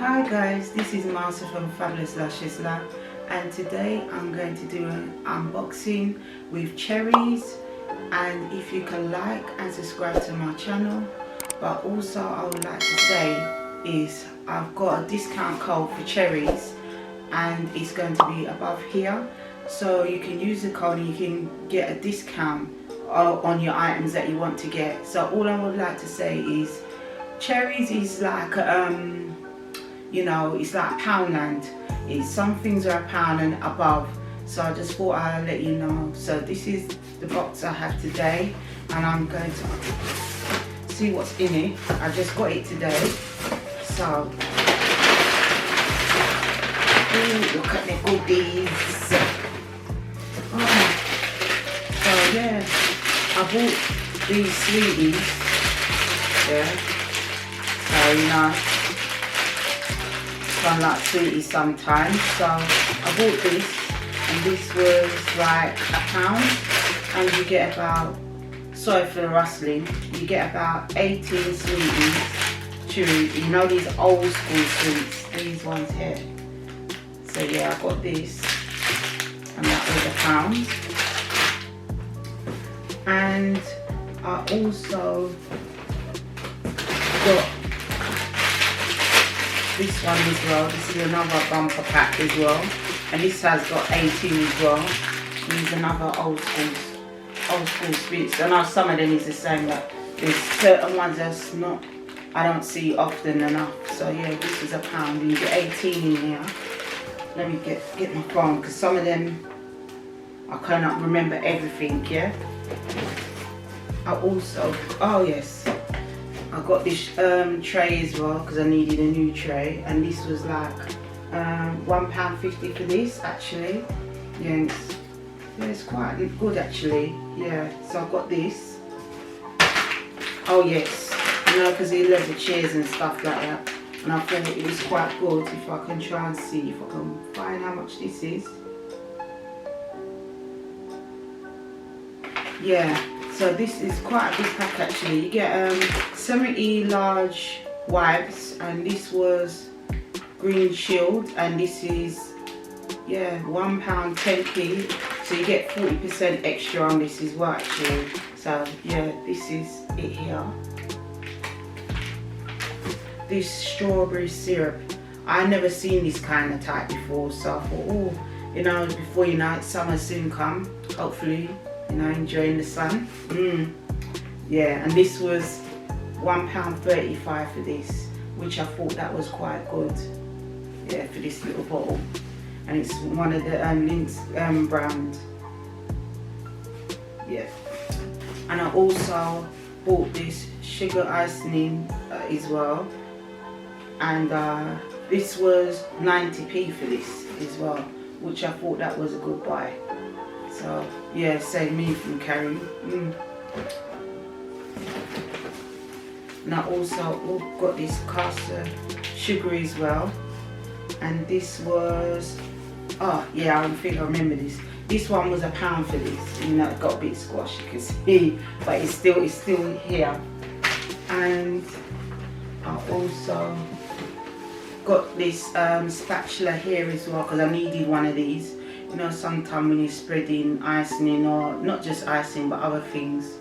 Hi guys, this is Martha from FabulousLuscious Lab, and today I'm going to do an unboxing with CHERRYZ. And if you can like and subscribe to my channel, but also I would like to say is I've got a discount code for CHERRYZ and it's going to be above here, so you can use the code and you can get a discount on your items that you want to get. So all I would like to say is CHERRYZ is like you know, it's like Poundland. Some things are a pound and above, so I just thought I'd let you know. So this is the box I have today, and I'm going to see what's in it. I just got it today, so ooh, look at the goodies. Oh, so yeah, I bought these sweeties. Yeah, so you know, I like sweeties sometimes, so I bought this, and this was like £1, and you get about, sorry for the rustling, you get about 18 sweeties, chewy, you know, these old school sweets, these ones here. So yeah, I got this, and that was £1. And I also got this one as well. This is another bumper pack as well, and this has got 18 as well. These another old school sweets. I know some of them is the same, but there's certain ones that's not, I don't see often enough. So yeah, this is £1 and you get 18 in here. Let me get my phone, because some of them I cannot remember everything. Yeah, I also, oh yes, I got this tray as well, because I needed a new tray, and this was like £1.50 for this actually. Yeah, it's quite good actually. Yeah, so I got this. Oh yes, you know, because he loves the chairs and stuff like that, and I thought it was quite good. If I can try and see if I can find how much this is. Yeah, so this is quite a big pack actually. You get 70 large wipes, and this was green shield, and this is, yeah, £1 10p, so you get 40% extra on this as well actually. So yeah, this is it here. This strawberry syrup, I never seen this kind of type before, so I thought, oh, you know, before you know it, summer soon come, hopefully, you know, enjoying the sun. Yeah, and this was £1.35 for this, which I thought that was quite good. Yeah, for this little bottle, and it's one of the Lynx brand. Yeah, and I also bought this sugar icing as well, and this was 90p for this as well, which I thought that was a good buy. So yeah, save me from carrying. And I also got this caster sugar as well, and this was, oh yeah, I think I remember this. This one was £1 for this. You know, it got a bit squashed, you can see, but it's still here. And I also got this spatula here as well, because I needed one of these. You know, sometimes when you're spreading icing, or not just icing but other things,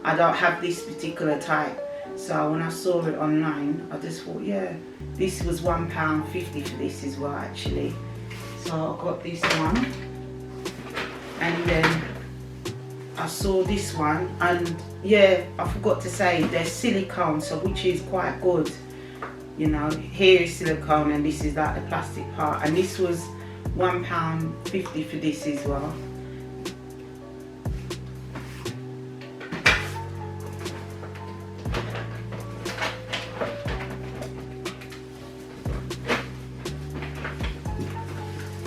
I don't have this particular type. So when I saw it online, I just thought, yeah, this was £1.50 for this as well actually. So I got this one, and then I saw this one, and yeah, I forgot to say they're silicone, so which is quite good. You know, here is silicone and this is like the plastic part, and this was £1.50 for this as well.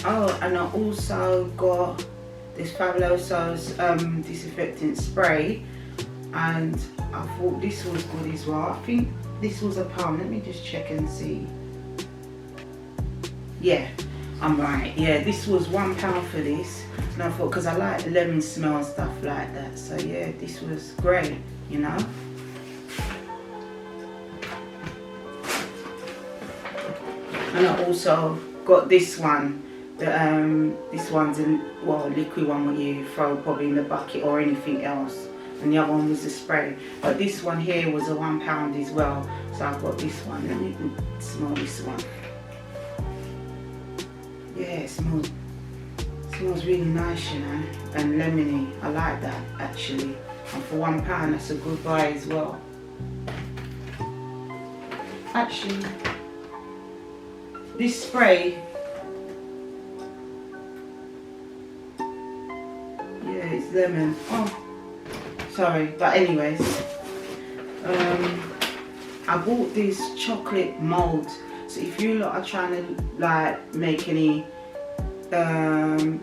Oh, and I also got this FabulousLuscious disinfectant spray, and I thought this was good as well. I think this was £1. Let me just check and see. Yeah, I'm right. Yeah, this was £1 for this, and I thought, because I like lemon smell and stuff like that, so yeah, this was great, you know. And I also got this one. This one's a liquid one where you throw probably in the bucket or anything else. And the other one was the spray. But this one here was a £1 as well. So I've got this one. Let me smell this one. Yeah, it smells really nice, you know, and lemony. I like that actually. And for £1, that's a good buy as well. Actually, this spray, yeah, it's lemon. Oh, sorry, but anyways, I bought this chocolate mold. So if you lot are trying to like make any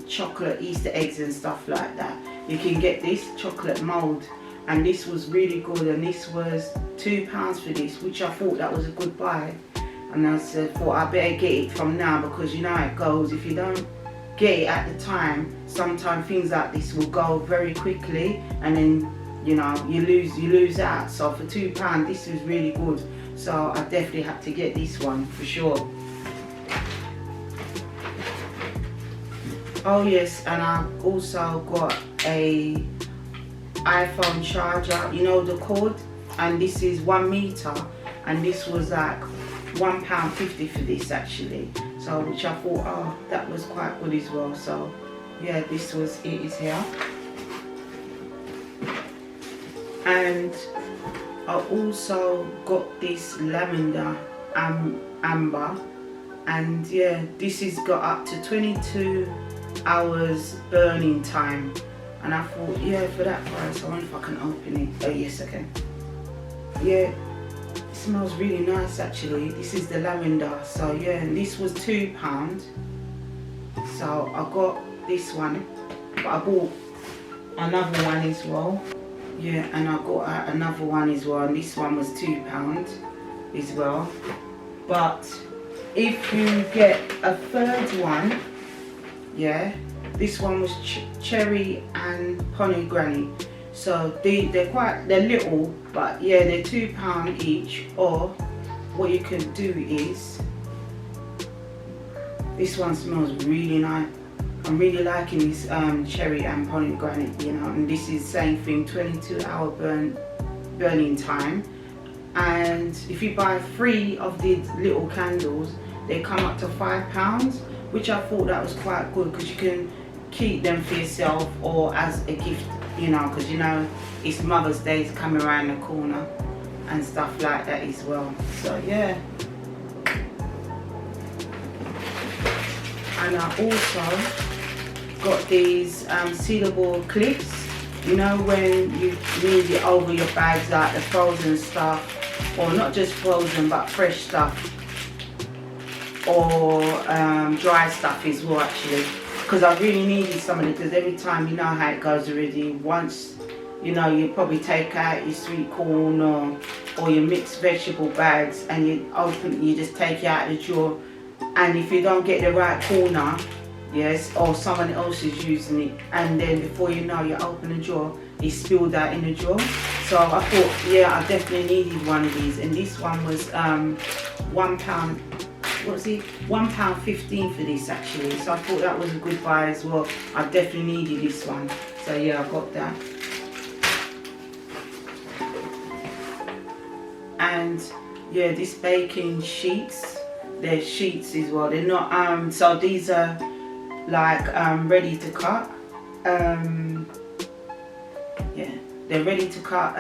chocolate Easter eggs and stuff like that, you can get this chocolate mold, and this was really good, and this was £2 for this, which I thought that was a good buy. And I thought I better get it from now, because you know how it goes, if you don't get it at the time, sometimes things like this will go very quickly, and then you know you lose out. So for £2 this was really good, so I definitely had to get this one for sure. Oh yes, and I also got a iPhone charger, you know, the cord, and this is 1 meter, and this was like £1.50 for this actually. So which I thought, oh, that was quite good as well. So yeah, this was it is here. And I also got this lavender amber, and yeah, this has got up to 22 hours burning time, and I thought, yeah, for that price, I wonder if I can open it. Oh yes, I can. Yeah, it smells really nice actually. This is the lavender. So yeah, and this was £2, so I got this one, but I bought another one as well. Yeah, and I got another one as well, and this one was £2 as well. But if you get a third one, yeah, this one was cherry and pomegranate. So they're little, but yeah, they're £2 each. Or what you can do is, this one smells really nice. I'm really liking this cherry and pomegranate, you know, and this is same thing, 22-hour burning time. And if you buy 3 of these little candles, they come up to £5, which I thought that was quite good, because you can keep them for yourself or as a gift, you know, because you know it's Mother's Day is coming around the corner and stuff like that as well. So yeah. And I also got these sealable clips, you know, when you need it over your bags, like the frozen stuff, or not just frozen but fresh stuff, or dry stuff as well actually, because I really needed some of it, because every time, you know how it goes already, once you know you probably take out your sweet corn or your mixed vegetable bags, and you open it, you just take it out of the drawer, and if you don't get the right corner, yes, or someone else is using it, and then before you know, you open the drawer, it's spilled out in the drawer. So I thought, yeah, I definitely needed one of these, and this one was £1, what was it, £1.15 for this actually. So I thought that was a good buy as well. I definitely needed this one, so yeah, I got that. And yeah, this baking sheets, they're sheets as well, they're not so these are like ready to cut. Yeah, they're ready to cut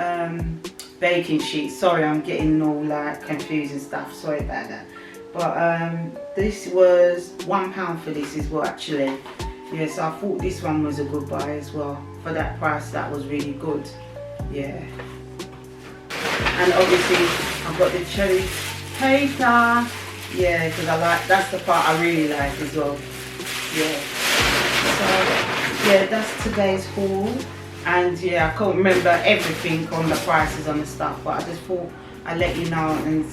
baking sheets. Sorry, I'm getting all like confused and stuff, sorry about that. But this was £1 for this as well actually. Yeah, so I thought this one was a good buy as well. For that price, that was really good. Yeah. And obviously I've got the CHERRYZ paper. Yeah, because I like, that's the part I really like as well. Yeah. So yeah, that's today's haul. And yeah, I can't remember everything on the prices on the stuff, but I just thought I'd let you know, and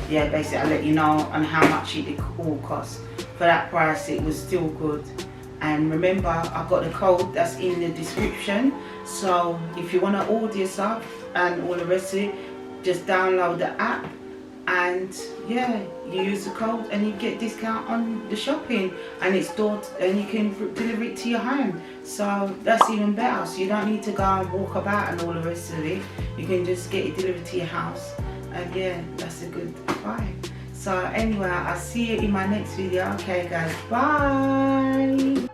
yeah, basically I'll let you know on how much it all costs. For that price, it was still good. And remember, I've got the code that's in the description, so if you want to order stuff and all the rest of it, just download the app and yeah, you use the code and you get discount on the shopping, and it's stored and you can deliver it to your home. So that's even better. So you don't need to go and walk about and all the rest of it. You can just get it delivered to your house, and yeah, that's a good buy. So anyway, I'll see you in my next video. Okay guys, bye.